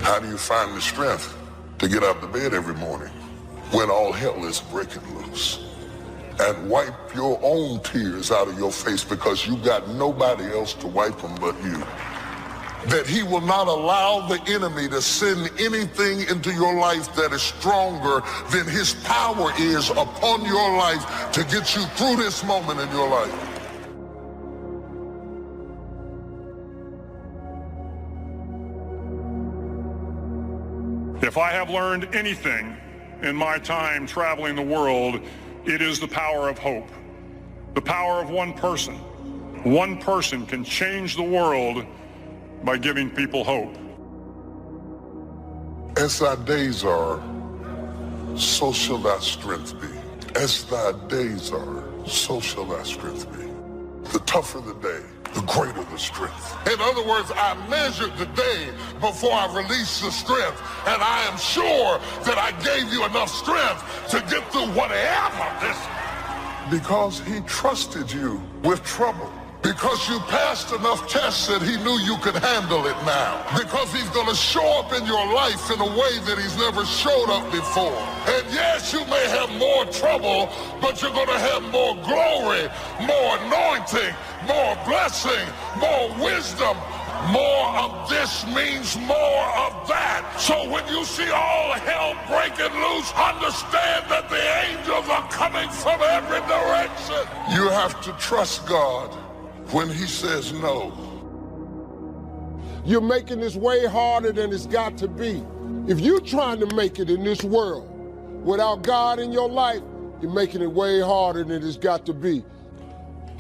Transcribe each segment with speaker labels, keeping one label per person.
Speaker 1: How do you find the strength to get out of bed every morning when all hell is breaking loose? And wipe your own tears out of your face because you got nobody else to wipe them but you. That he will not allow the enemy to send anything into your life that is stronger than his power is upon your life to get you through this moment in your life.
Speaker 2: If I have learned anything in my time traveling the world, it is the power of hope. The power of one person. One person can change the world by giving people hope.
Speaker 1: As thy days are, so shall thy strength be. As thy days are, so shall thy strength be. The tougher the day, the greater the strength. In other words, I measured the day before I released the strength, and I am sure that I gave you enough strength to get through whatever this. Because he trusted you with trouble. Because you passed enough tests that he knew you could handle it now. Because he's going to show up in your life in a way that he's never showed up before. And yes, you may have more trouble, but you're going to have more glory, more anointing, more blessing, more wisdom. More of this means more of that. So when you see all hell breaking loose, understand that the angels are coming from every direction. You have to trust God when he says no.
Speaker 3: You're making this way harder than it's got to be. If you're trying to make it in this world without God in your life, you're making it way harder than it's got to be.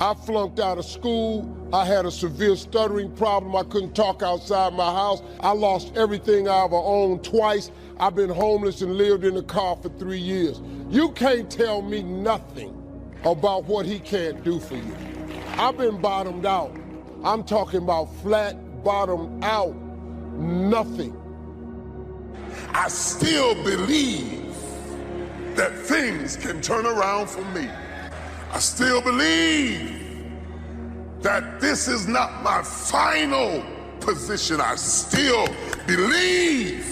Speaker 3: I flunked out of school. I had a severe stuttering problem. I couldn't talk outside my house. I lost everything I ever owned twice. I've been homeless and lived in a car for 3 years. You can't tell me nothing about what he can't do for you. I've been bottomed out. I'm talking about flat, bottomed out, nothing.
Speaker 4: I still believe that things can turn around for me. I still believe that this is not my final position. I still believe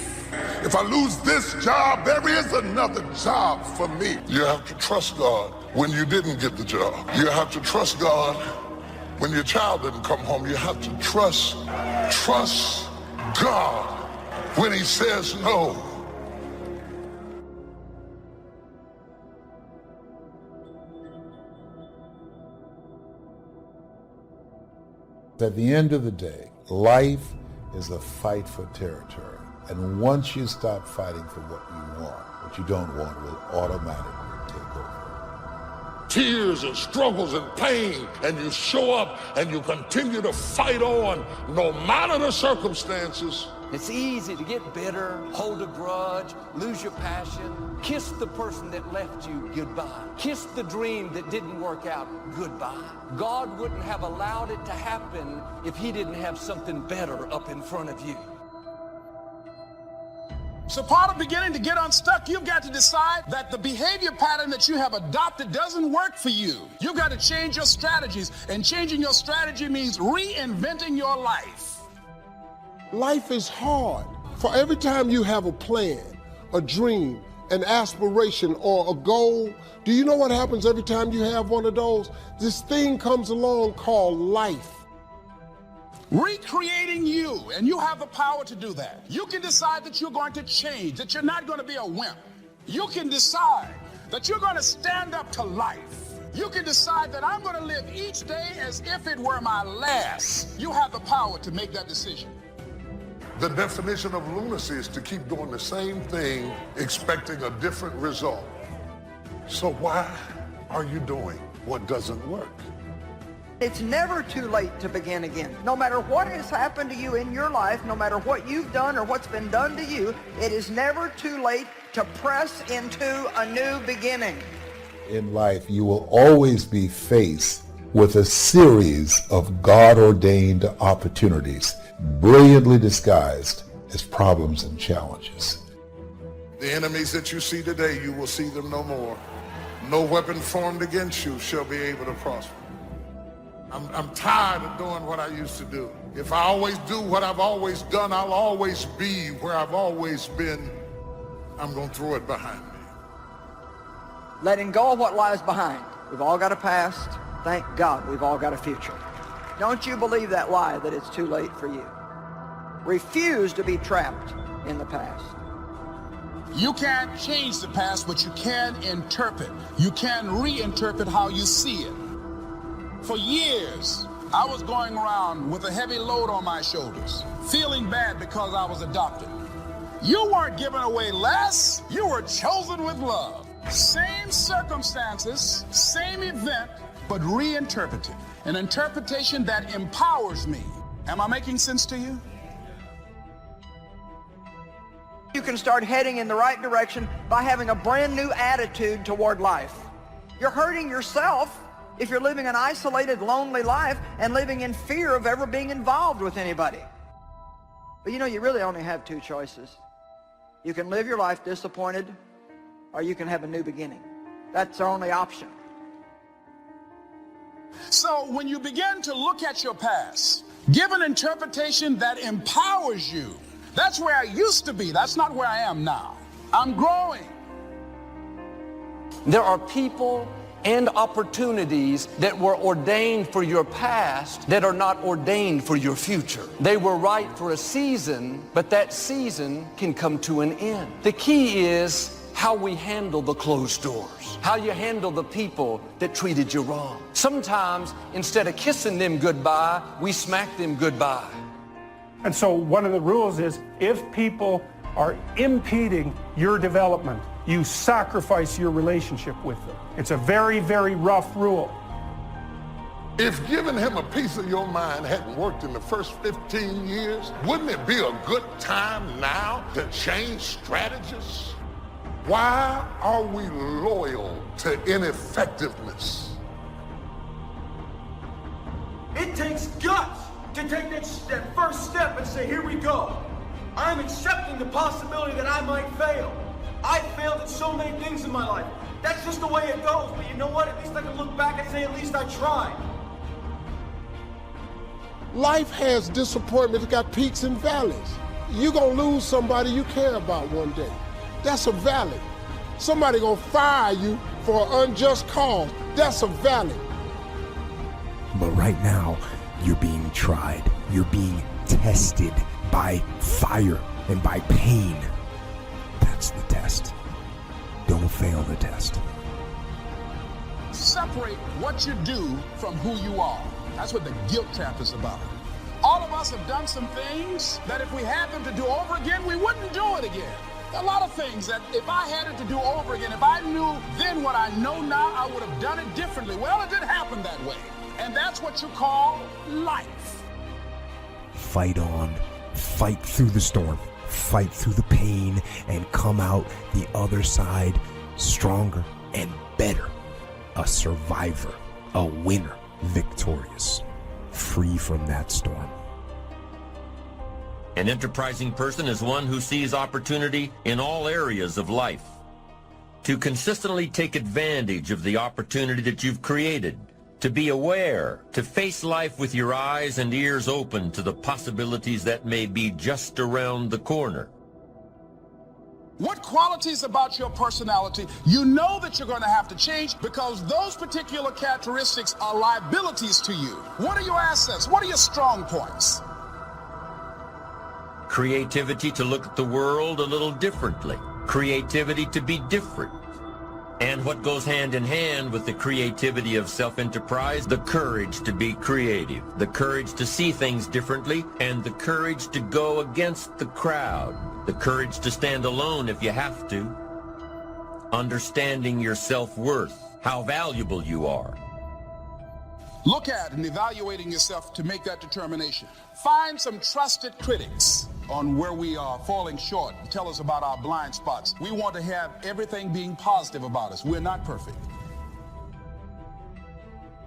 Speaker 4: if I lose this job, there is another job for me.
Speaker 1: You have to trust God when you didn't get the job. You have to trust God when your child didn't come home. You have to trust God when he says no.
Speaker 5: At the end of the day, life is a fight for territory. And once you stop fighting for what you want, what you don't want will automatically take over.
Speaker 1: Tears and struggles and pain, and you show up and you continue to fight on no matter the circumstances.
Speaker 6: It's easy to get bitter, hold a grudge, lose your passion, kiss the person that left you goodbye, kiss the dream that didn't work out goodbye. God wouldn't have allowed it to happen if he didn't have something better up in front of you.
Speaker 7: So part of beginning to get unstuck, you've got to decide that the behavior pattern that you have adopted doesn't work for you. You've got to change your strategies, and changing your strategy means reinventing your life.
Speaker 3: Life is hard. For every time you have a plan, a dream, an aspiration, or a goal, do you know what happens every time you have one of those? This thing comes along called life.
Speaker 7: Recreating you, and you have the power to do that. You can decide that you're going to change, that you're not going to be a wimp. You can decide that you're going to stand up to life. You can decide that I'm going to live each day as if it were my last. You have the power to make that decision.
Speaker 1: The definition of lunacy is to keep doing the same thing, expecting a different result. So why are you doing what doesn't work?
Speaker 8: It's never too late to begin again. No matter what has happened to you in your life, no matter what you've done or what's been done to you, it is never too late to press into a new beginning.
Speaker 5: In life, you will always be faced with a series of God-ordained opportunities, brilliantly disguised as problems and challenges.
Speaker 1: The enemies that you see today, you will see them no more. No weapon formed against you shall be able to prosper. I'm tired of doing what I used to do. If I always do what I've always done, I'll always be where I've always been. I'm going to throw it behind me.
Speaker 8: Letting go of what lies behind. We've all got a past. Thank God we've all got a future. Don't you believe that lie that it's too late for you. Refuse to be trapped in the past.
Speaker 7: You can't change the past, but you can interpret. You can reinterpret how you see it. For years, I was going around with a heavy load on my shoulders, feeling bad because I was adopted. You weren't given away less, you were chosen with love. Same circumstances, same event, but reinterpreted. An interpretation that empowers me. Am I making sense to you?
Speaker 8: You can start heading in the right direction by having a brand new attitude toward life. You're hurting yourself if you're living an isolated, lonely life and living in fear of ever being involved with anybody. But you know, you really only have two choices. You can live your life disappointed, or you can have a new beginning. That's our only option.
Speaker 7: So when you begin to look at your past, give an interpretation that empowers you. That's where I used to be. That's not where I am now. I'm growing.
Speaker 6: There are people and opportunities that were ordained for your past that are not ordained for your future. They were right for a season, but that season can come to an end. The key is how we handle the closed doors, how you handle the people that treated you wrong. Sometimes, instead of kissing them goodbye, we smack them goodbye.
Speaker 9: And so one of the rules is if people are impeding your development, you sacrifice your relationship with them. It's a very, very rough rule.
Speaker 1: If giving him a piece of your mind hadn't worked in the first 15 years, wouldn't it be a good time now to change strategies? Why are we loyal to ineffectiveness?
Speaker 10: It takes guts to take that first step and say, here we go. I'm accepting the possibility that I might fail. I failed at so many things in my life. That's just the way it goes. But you know what? At least I can look back and say, at least I tried.
Speaker 3: Life has disappointment. It's got peaks and valleys. You're going to lose somebody you care about one day. That's a valley. Somebody going to fire you for an unjust cause. That's a valley.
Speaker 11: But right now, you're being tried. You're being tested by fire and by pain. That's the test. Don't fail the test.
Speaker 7: Separate what you do from who you are. That's what the guilt trap is about. All of us have done some things that if we had them to do over again, we wouldn't do it again. There are a lot of things that if I had it to do over again, if I knew then what I know now, I would have done it differently. Well, it didn't happen that way. And that's what you call life.
Speaker 11: Fight on. Fight through the storm. Fight through the pain and come out the other side stronger and better. A survivor, a winner, victorious, free from that storm.
Speaker 12: An enterprising person is one who sees opportunity in all areas of life. To consistently take advantage of the opportunity that you've created, to be aware, to face life with your eyes and ears open to the possibilities that may be just around the corner.
Speaker 7: What qualities about your personality you know that you're going to have to change because those particular characteristics are liabilities to you? What are your assets? What are your strong points?
Speaker 12: Creativity to look at the world a little differently. Creativity to be different. And what goes hand in hand with the creativity of self-enterprise, the courage to be creative, the courage to see things differently, and the courage to go against the crowd, the courage to stand alone if you have to, understanding your self-worth, how valuable you are.
Speaker 7: Look at and evaluating yourself to make that determination. Find some trusted critics on where we are falling short. Tell us about our blind spots. We want to have everything being positive about us. We're not perfect.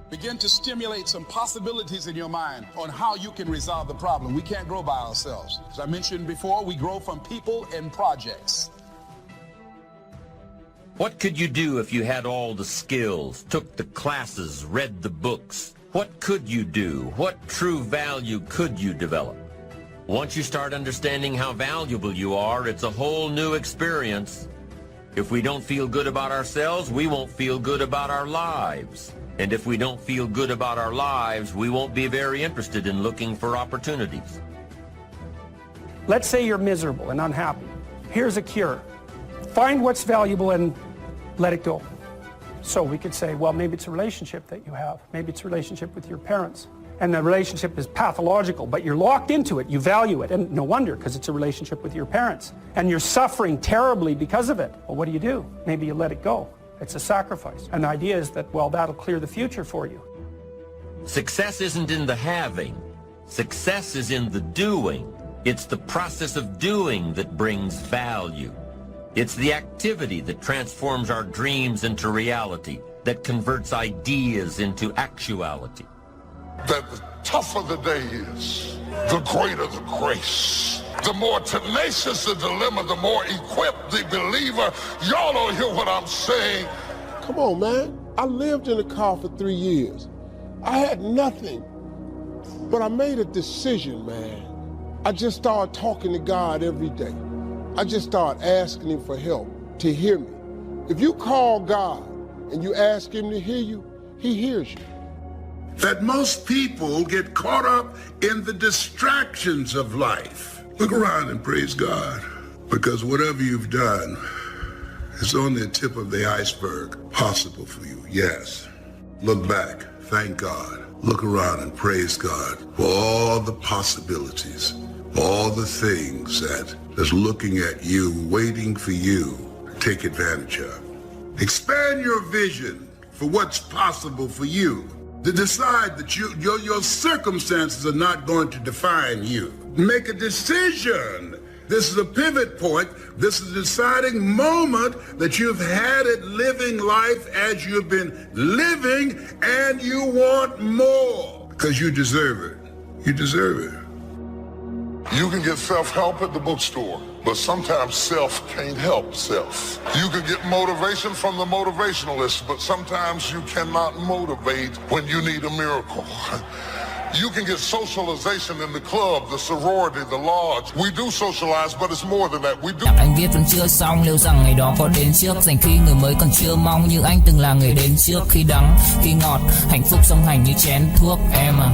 Speaker 7: Begin to stimulate some possibilities in your mind on how you can resolve the problem. We can't grow by ourselves. As I mentioned before, we grow from people and projects.
Speaker 12: What could you do if you had all the skills, took the classes, read the books, What could you do? What true value could you develop? Once you start understanding how valuable you are, it's a whole new experience. If we don't feel good about ourselves, we won't feel good about our lives. And if we don't feel good about our lives, we won't be very interested in looking for opportunities.
Speaker 9: Let's say you're miserable and unhappy. Here's a cure. Find what's valuable and let it go. So we could say, well, maybe it's a relationship that you have. Maybe it's a relationship with your parents. And the relationship is pathological, but you're locked into it. You value it. And no wonder, because it's a relationship with your parents. And you're suffering terribly because of it. Well, what do? Maybe you let it go. It's a sacrifice. And the idea is that, well, that'll clear the future for you.
Speaker 12: Success isn't in the having. Success is in the doing. It's the process of doing that brings value. It's the activity that transforms our dreams into reality, that converts ideas into actuality.
Speaker 1: That the tougher the day is, the greater the grace. The more tenacious the dilemma, the more equipped the believer. Y'all don't hear what I'm saying.
Speaker 3: Come on, man. I lived in a car for 3 years. I had nothing, but I made a decision, man. I just started talking to God every day. I just started asking him for help, to hear me. If you call God and you ask him to hear you, he hears you.
Speaker 4: That most people get caught up in the distractions of life. Look around and praise God, because whatever you've done is on the tip of the iceberg, possible for you, yes. Look back, thank God. Look around and praise God for all the possibilities, all the things that's looking at you, waiting for you to take advantage of. Expand your vision for what's possible for you. To decide that your circumstances are not going to define you. Make a decision. This is a pivot point. This is a deciding moment that you've had it living life as you've been living, and you want more because you deserve it. You deserve it.
Speaker 1: You can get self-help at the bookstore, but sometimes self can't help self. You can get motivation from the motivationalist, but sometimes you cannot motivate when you need a miracle. You can get socialization in the club, the sorority, the lodge. We do socialize, but it's more than that. We do.
Speaker 13: Anh viết vẫn chưa xong, liệu rằng ngày đó có đến trước, dành khi người mới còn chưa mong như anh từng là người đến trước. Khi đắng, khi ngọt, hạnh phúc song hành như chén thuốc em à.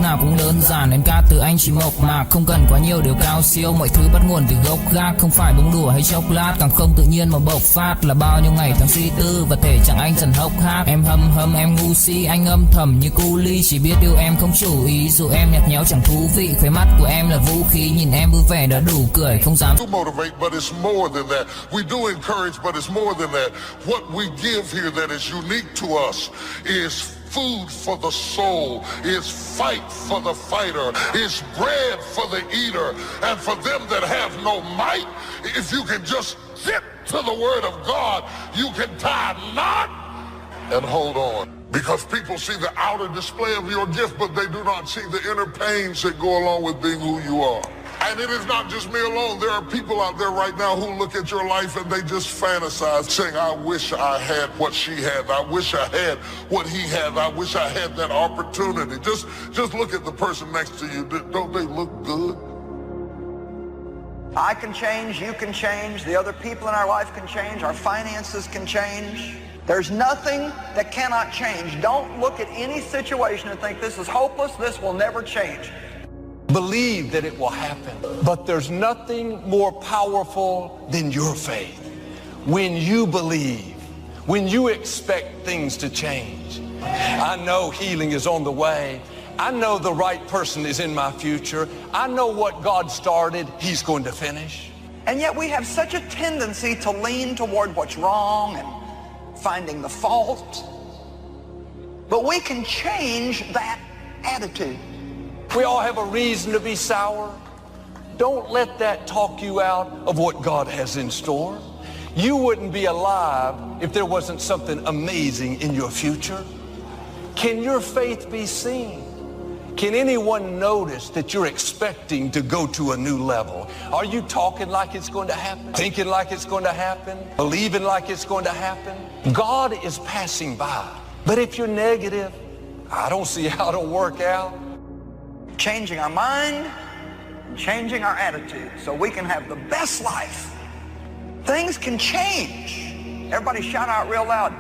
Speaker 13: Nào cũng đơn giản, em ca từ anh chỉ mộc mạc, không cần quá nhiều điều cao siêu, mọi thứ bắt nguồn từ gốc gác, không phải bông đùa hay chốc lát, càng không tự nhiên mà bộc phát, là bao nhiêu ngày tháng suy tư và thể chẳng anh dần hốc hác. Em hâm em ngu si, anh âm thầm như cu ly, chỉ biết yêu em không chủ ý, dù em nhạt nhẽo chẳng thú vị, khóe mắt của em là vũ khí, nhìn em vui vẻ đã đủ cười, không dám.
Speaker 1: We do motivate, but it's more than that. We do encourage, but it's more than that. What we give here that is unique to us is food for the soul, is fight for the fighter, is bread for the eater, and for them that have no might, if you can just sit to the word of God, you can tie a knot and hold on. Because people see the outer display of your gift, but they do not see the inner pains that go along with being who you are. And it is not just me alone. There are people out there right now who look at your life and they just fantasize, saying, I wish I had what she had. I wish I had what he had. I wish I had that opportunity. Just look at the person next to you. Don't they look good?
Speaker 8: I can change, you can change, the other people in our life can change, our finances can change. There's nothing that cannot change. Don't look at any situation and think this is hopeless, this will never change.
Speaker 6: Believe that it will happen. But there's nothing more powerful than your faith. When you believe, when you expect things to change. I know healing is on the way. I know the right person is in my future. I know what God started, He's going to finish.
Speaker 8: And yet we have such a tendency to lean toward what's wrong and finding the fault. But we can change that attitude.
Speaker 6: We all have a reason to be sour. Don't let that talk you out of what God has in store. You wouldn't be alive if there wasn't something amazing in your future. Can your faith be seen? Can anyone notice that you're expecting to go to a new level? Are you talking like it's going to happen? Thinking like it's going to happen? Believing like it's going to happen? God is passing by. But if you're negative, I don't see how it'll work out.
Speaker 8: Changing our mind, changing our attitude so we can have the best life. Things can change. Everybody shout out real loud.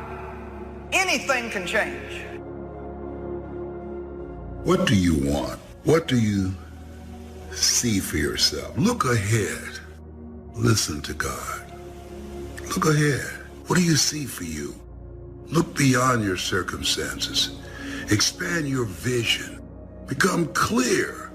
Speaker 8: Anything can change.
Speaker 14: What do you want? What do you see for yourself? Look ahead. Listen to God. Look ahead. What do you see for you? Look beyond your circumstances. Expand your vision. Become clear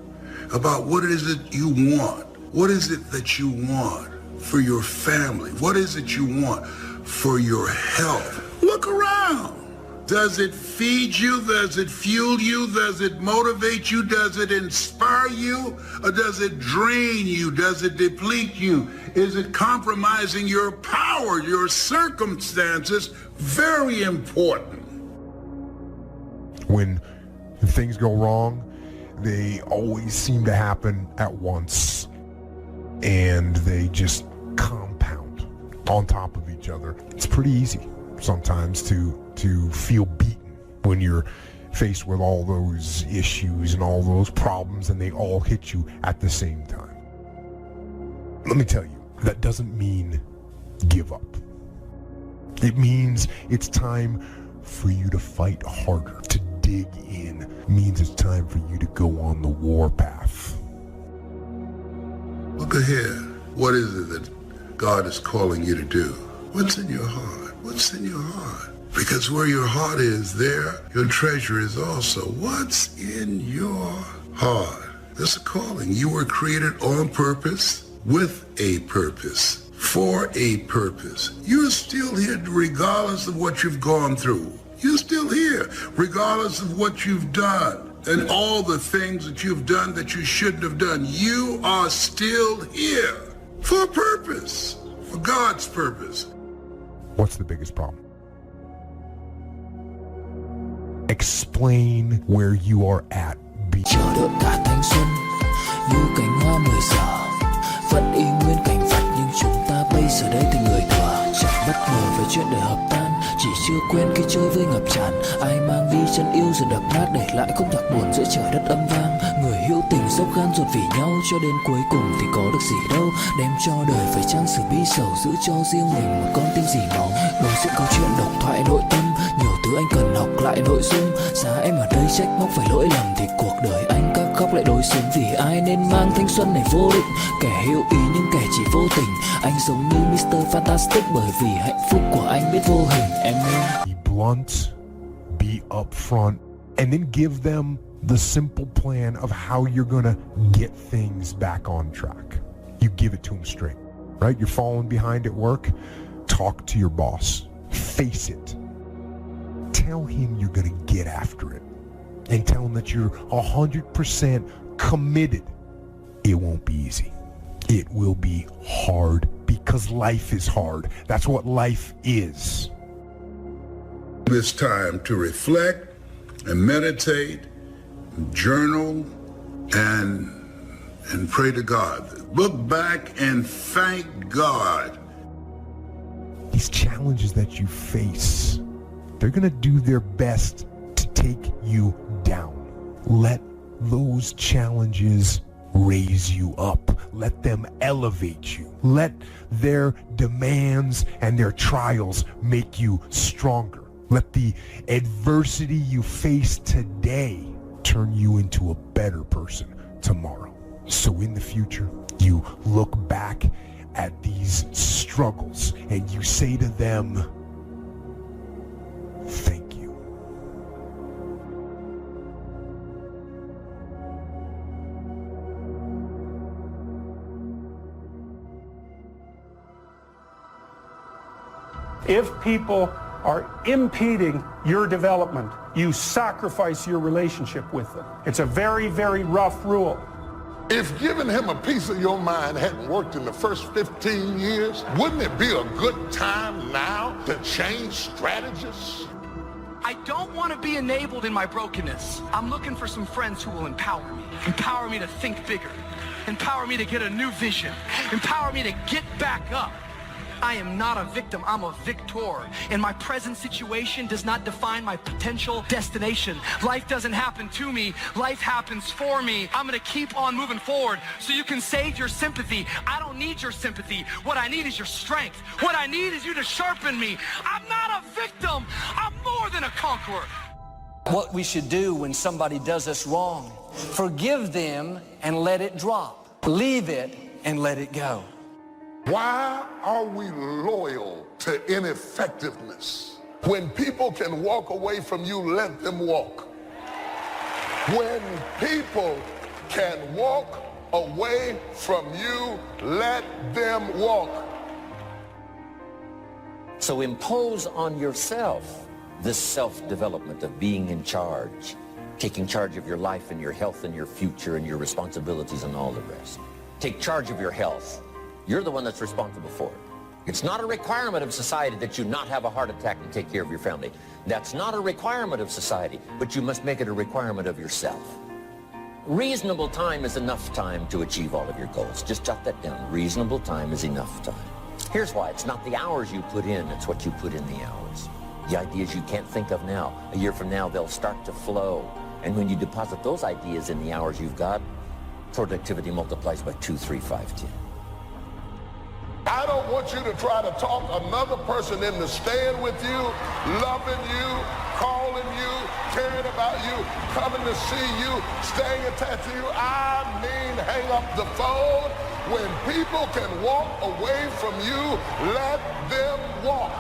Speaker 14: about what it is that you want. What is it that you want for your family? What is it you want for your health? Look around. Does it feed you? Does it fuel you? Does it motivate you? Does it inspire you? Or does it drain you? Does it deplete you? Is it compromising your power, your circumstances? Very important.
Speaker 11: When things go wrong, they always seem to happen at once, and they just compound on top of each other. It's pretty easy sometimes to feel beaten when you're faced with all those issues and all those problems, and they all hit you at the same time. Let me tell you, that doesn't mean give up. It means it's time for you to fight harder. To dig in means it's time for you to go on the war path.
Speaker 14: Look ahead. What is it that God is calling you to do? What's in your heart? What's in your heart? Because where your heart is, there your treasure is also. What's in your heart? There's a calling. You were created on purpose, with a purpose, for a purpose. You're still here regardless of what you've gone through. You're still here regardless of what you've done and all the things that you've done that you shouldn't have done. You are still here for a purpose, for God's purpose.
Speaker 11: What's the biggest problem? Explain where you are at.
Speaker 13: Chờ đợi cả thanh xuân như cánh hoa 10 giờ vẫn y nguyên cảnh vật, nhưng chúng ta bây giờ đây thành người thừa. Chẳng bất ngờ về chuyện đời hợp tan, chỉ chưa quen khi chơi với ngập tràn. Ai mang đi chân yêu rồi đập nát, để lại không thật buồn giữa trời đất âm vang. Người hữu tình dốc gan ruột vì nhau, cho đến cuối cùng thì có được gì đâu. Đem cho đời phải chăng sự bi sầu, giữ cho riêng mình một con tim dì máu. Đối diện câu chuyện độc thoại nội tâm, nhiều thứ anh cần học lại nội dung. Giá em ở đây trách móc phải lỗi lầm, thì cuộc đời anh các khóc lại đối xứng. Vì ai nên mang thanh xuân này vô định, kẻ hữu ý nhưng kẻ chỉ vô tình. Anh giống như Mr. Fantastic, bởi vì hạnh phúc của anh biết vô hình. Em nên
Speaker 11: Be blunt, be upfront, and then give them the simple plan of how you're gonna get things back on track. You give it to them straight, right? You're falling behind at work, talk to your boss, face it. Tell him you're gonna get after it, and tell him that you're 100% committed. It won't be easy. It will be hard, because life is hard. That's what life is.
Speaker 14: It's time to reflect and meditate, journal, and pray to God. Look back and thank God.
Speaker 11: These challenges that you face, they're going to do their best to take you down. Let those challenges raise you up. Let them elevate you. Let their demands and their trials make you stronger. Let the adversity you face today turn you into a better person tomorrow. So in the future, you look back at these struggles and you say to them, thank you.
Speaker 9: If people are impeding your development, you sacrifice your relationship with them. It's a very, very rough rule.
Speaker 1: If giving him a piece of your mind hadn't worked in the first 15 years, wouldn't it be a good time now to change strategies?
Speaker 15: I don't want to be enabled in my brokenness. I'm looking for some friends who will empower me to think bigger, empower me to get a new vision, empower me to get back up. I am not a victim, I'm a victor. And my present situation does not define my potential destination. Life doesn't happen to me, life happens for me. I'm gonna keep on moving forward so you can save your sympathy. I don't need your sympathy. What I need is your strength. What I need is you to sharpen me. I'm not a victim, I'm more than a conqueror.
Speaker 6: What we should do when somebody does us wrong, forgive them and let it drop. Leave it and let it go.
Speaker 4: Why are we loyal to ineffectiveness? When people can walk away from you, let them walk. When people can walk away from you, let them walk.
Speaker 12: So impose on yourself this self-development of being in charge, taking charge of your life and your health and your future and your responsibilities and all the rest. Take charge of your health. You're the one that's responsible for it. It's not a requirement of society that you not have a heart attack and take care of your family. That's not a requirement of society, but you must make it a requirement of yourself. Reasonable time is enough time to achieve all of your goals. Just jot that down. Reasonable time is enough time. Here's why. It's not the hours you put in, it's what you put in the hours. The ideas you can't think of now, a year from now, they'll start to flow. And when you deposit those ideas in the hours you've got, productivity multiplies by 2, 3, 5, 10.
Speaker 4: I don't want you to try to talk another person into staying with you, loving you, calling you, caring about you, coming to see you, staying attached to you. I mean, hang up the phone. When people can walk away from you, let them walk.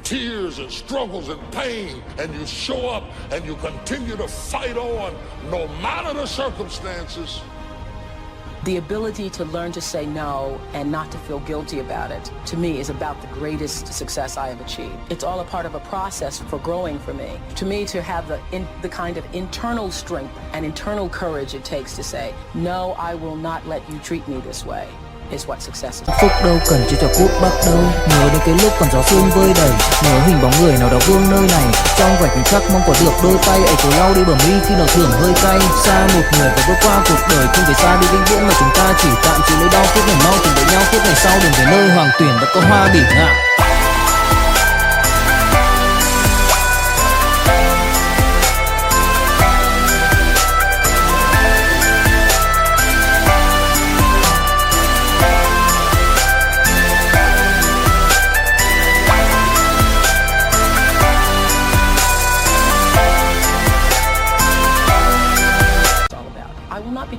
Speaker 4: Tears and struggles and pain, and you show up and you continue to fight on no matter the circumstances.
Speaker 16: The ability to learn to say no and not to feel guilty about it, to me, is about the greatest success I have achieved. It's all a part of a process for growing for me. To me, to have the kind of internal strength and internal courage it takes to say, no, I will not let you treat me this way, is what success is.
Speaker 13: Phúc đâu cần chỉ cho phút bắt đầu, nhớ đến cái lúc còn gió sương vơi đầy, nhớ hình bóng người nào đó vương nơi này, trong vài khoảnh khắc mong có được đôi tay ấy cổ lau đi bờ mi khi nào thưởng hơi cay. Xa một người và bước qua cuộc đời, không phải xa đi vĩnh viễn mà chúng ta chỉ tạm chịu lấy đau. Phút này mau tìm với nhau, phút này sau đừng về nơi hoàng tuyển đã có hoa bỉ ngạn.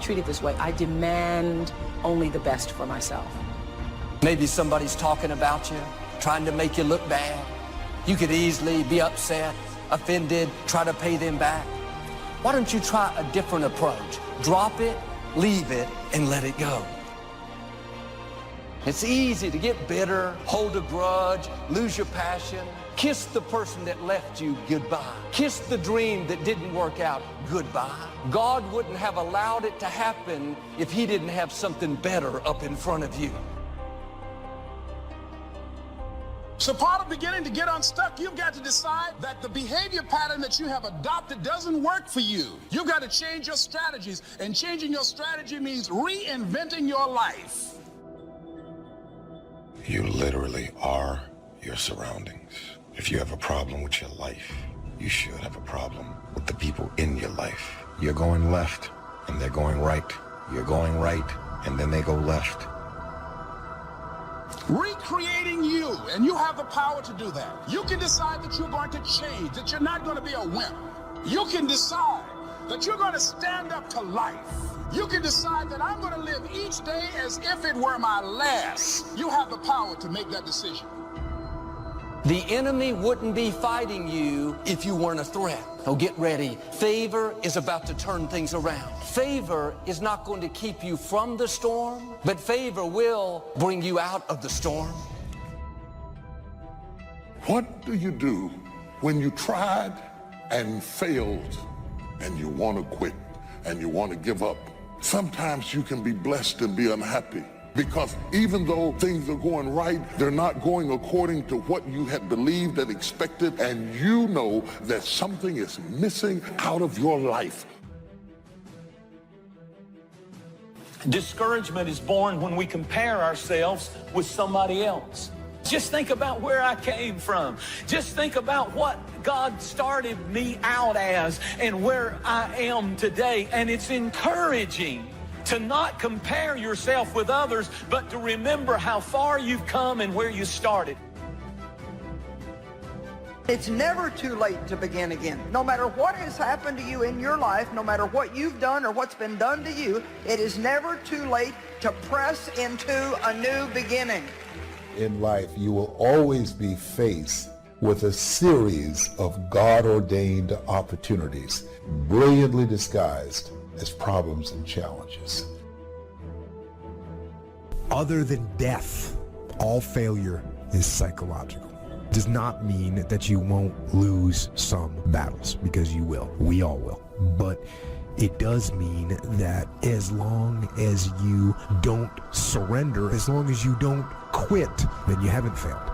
Speaker 16: Treated this way. I demand only the best for myself.
Speaker 6: Maybe somebody's talking about you, trying to make you look bad. You could easily be upset, offended, try to pay them back. Why don't you try a different approach? Drop it, leave it, and let it go. It's easy to get bitter, hold a grudge, lose your passion, kiss the person that left you goodbye, kiss the dream that didn't work out goodbye. God wouldn't have allowed it to happen if he didn't have something better up in front of you.
Speaker 7: So part of beginning to get unstuck, you've got to decide that the behavior pattern that you have adopted doesn't work for you. You've got to change your strategies, and changing your strategy means reinventing your life.
Speaker 17: You literally are your surroundings. If you have a problem with your life, you should have a problem with the people in your life. You're going left, and they're going right. You're going right, and then they go left.
Speaker 7: Recreating you, and you have the power to do that. You can decide that you're going to change, that you're not going to be a wimp. You can decide that you're going to stand up to life. You can decide that I'm going to live each day as if it were my last. You have the power to make that decision.
Speaker 6: The enemy wouldn't be fighting you if you weren't a threat. Oh, get ready. Favor is about to turn things around. Favor is not going to keep you from the storm, but favor will bring you out of the storm.
Speaker 4: What do you do when you tried and failed and you want to quit and you want to give up? Sometimes you can be blessed and be unhappy.
Speaker 1: Because even though things are going right, they're not going according to what you had believed and expected, and you know that something is missing out of your life.
Speaker 18: Discouragement is born when we compare ourselves with somebody else. Just think about where I came from. Just think about what God started me out as and where I am today. And it's encouraging to not compare yourself with others, but to remember how far you've come and where you started.
Speaker 8: It's never too late to begin again. No matter what has happened to you in your life, no matter what you've done or what's been done to you, it is never too late to press into a new beginning.
Speaker 5: In life, you will always be faced with a series of God-ordained opportunities, brilliantly disguised as problems and challenges.
Speaker 11: Other than death, all failure is psychological. Does not mean that you won't lose some battles, because you will. We all will. But it does mean that as long as you don't surrender, as long as you don't quit, then you haven't failed.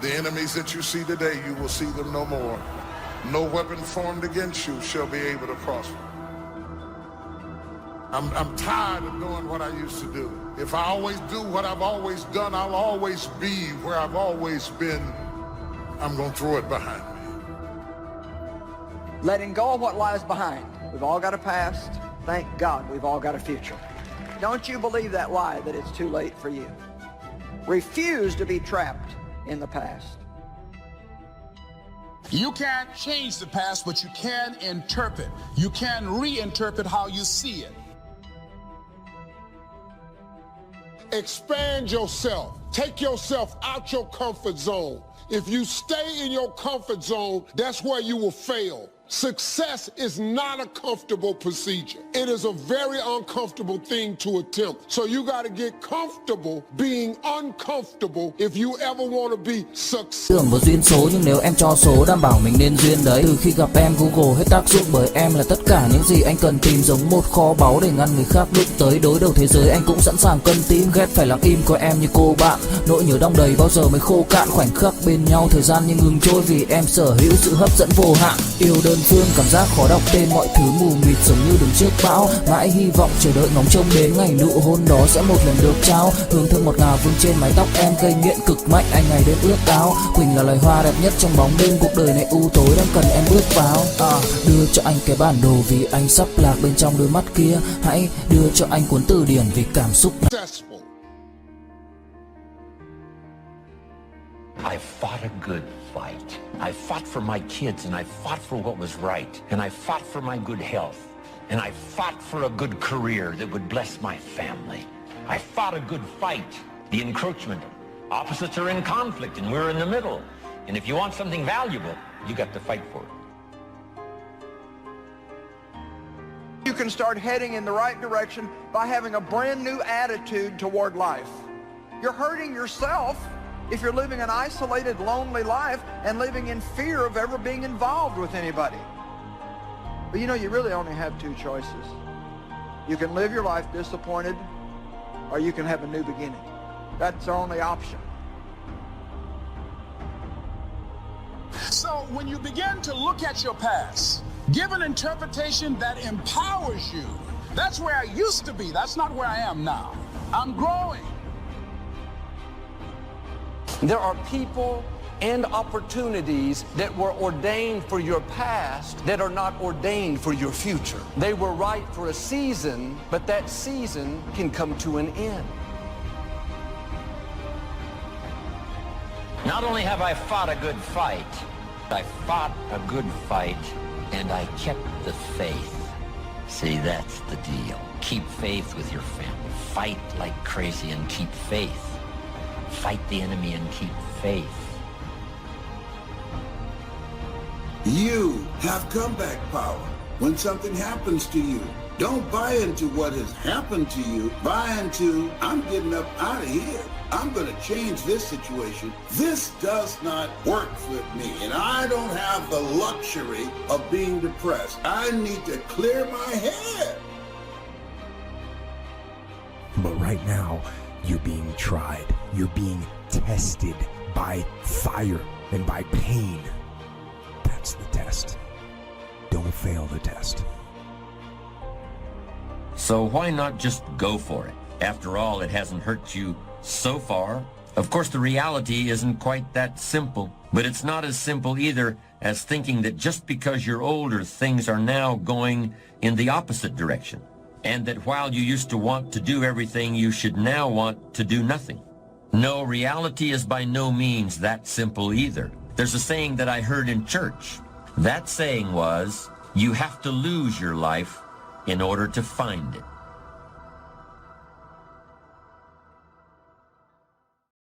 Speaker 1: The enemies that you see today, you will see them no more. No weapon formed against you shall be able to prosper. I'm tired of doing what I used to do. If I always do what I've always done, I'll always be where I've always been. I'm going to throw it behind me.
Speaker 8: Letting go of what lies behind. We've all got a past. Thank God we've all got a future. Don't you believe that lie that it's too late for you. Refuse to be trapped in the past.
Speaker 7: You can't change the past, but you can interpret. You can reinterpret how you see it.
Speaker 3: Expand yourself. Take yourself out your comfort zone. If you stay in your comfort zone, that's where you will fail. Success is not a comfortable procedure. It is a very uncomfortable thing to attempt. So you got to get comfortable being uncomfortable if you ever want to be successful.
Speaker 13: Tưởng một duyên số, nhưng nếu em cho số đảm bảo mình nên duyên đấy. Từ khi gặp em, Google hết tác dụng, bởi em là tất cả những gì anh cần tìm, giống một kho báu để ngăn người khác đụng tới. Đối đầu thế giới anh cũng sẵn sàng cân tím, ghét phải lặng im coi em như cô bạn. Nỗi nhớ đong đầy bao giờ mới khô cạn, khoảnh khắc bên nhau thời gian như ngừng trôi, vì em sở hữu sự hấp dẫn vô hạn. Yêu đơn phương, cảm giác khó đọc tên, mọi thứ mù mịt giống như đứng trước bão. Mãi hy vọng chờ đợi ngóng trông đến ngày nụ hôn đó sẽ một lần được trao. Hương thơm ngọt ngào vương trên mái tóc em, gây nghiện cực mạnh anh ngày đêm ước ao. Quỳnh là loài hoa đẹp nhất trong bóng đêm, cuộc đời này u tối đang cần em bước vào. Đưa cho anh cái bản đồ vì anh sắp lạc bên trong đôi mắt kia. Hãy đưa cho anh cuốn từ điển vì cảm xúc.
Speaker 12: I fought a good fight. I fought for my kids, and I fought for what was right, and I fought for my good health, and I fought for a good career that would bless my family. I fought a good fight. The encroachment. Opposites are in conflict, and we're in the middle. And if you want something valuable, you got to fight for it.
Speaker 8: You can start heading in the right direction by having a brand new attitude toward life. You're hurting yourself if you're living an isolated, lonely life and living in fear of ever being involved with anybody. But you know, you really only have two choices. You can live your life disappointed, or you can have a new beginning. That's our only option.
Speaker 7: So when you begin to look at your past, give an interpretation that empowers you. That's where I used to be. That's not where I am now. I'm growing.
Speaker 6: There are people and opportunities that were ordained for your past that are not ordained for your future. They were right for a season, but that season can come to an end.
Speaker 12: Not only have I fought a good fight, I fought a good fight, and I kept the faith. See, that's the deal. Keep faith with your family. Fight like crazy and keep faith. Fight the enemy and keep faith.
Speaker 14: You have comeback power. When something happens to you, don't buy into what has happened to you. Buy into, I'm getting up out of here. I'm going to change this situation. This does not work with me, and I don't have the luxury of being depressed. I need to clear my head.
Speaker 11: right now, you're being tried. You're being tested by fire and by pain. That's the test. Don't fail the test.
Speaker 12: So why not just go for it? After all, it hasn't hurt you so far. Of course, the reality isn't quite that simple, but it's not as simple either as thinking that just because you're older, things are now going in the opposite direction, and that while you used to want to do everything, you should now want to do nothing. No, reality is by no means that simple either. There's a saying that I heard in church. That saying was, you have to lose your life in order to find it.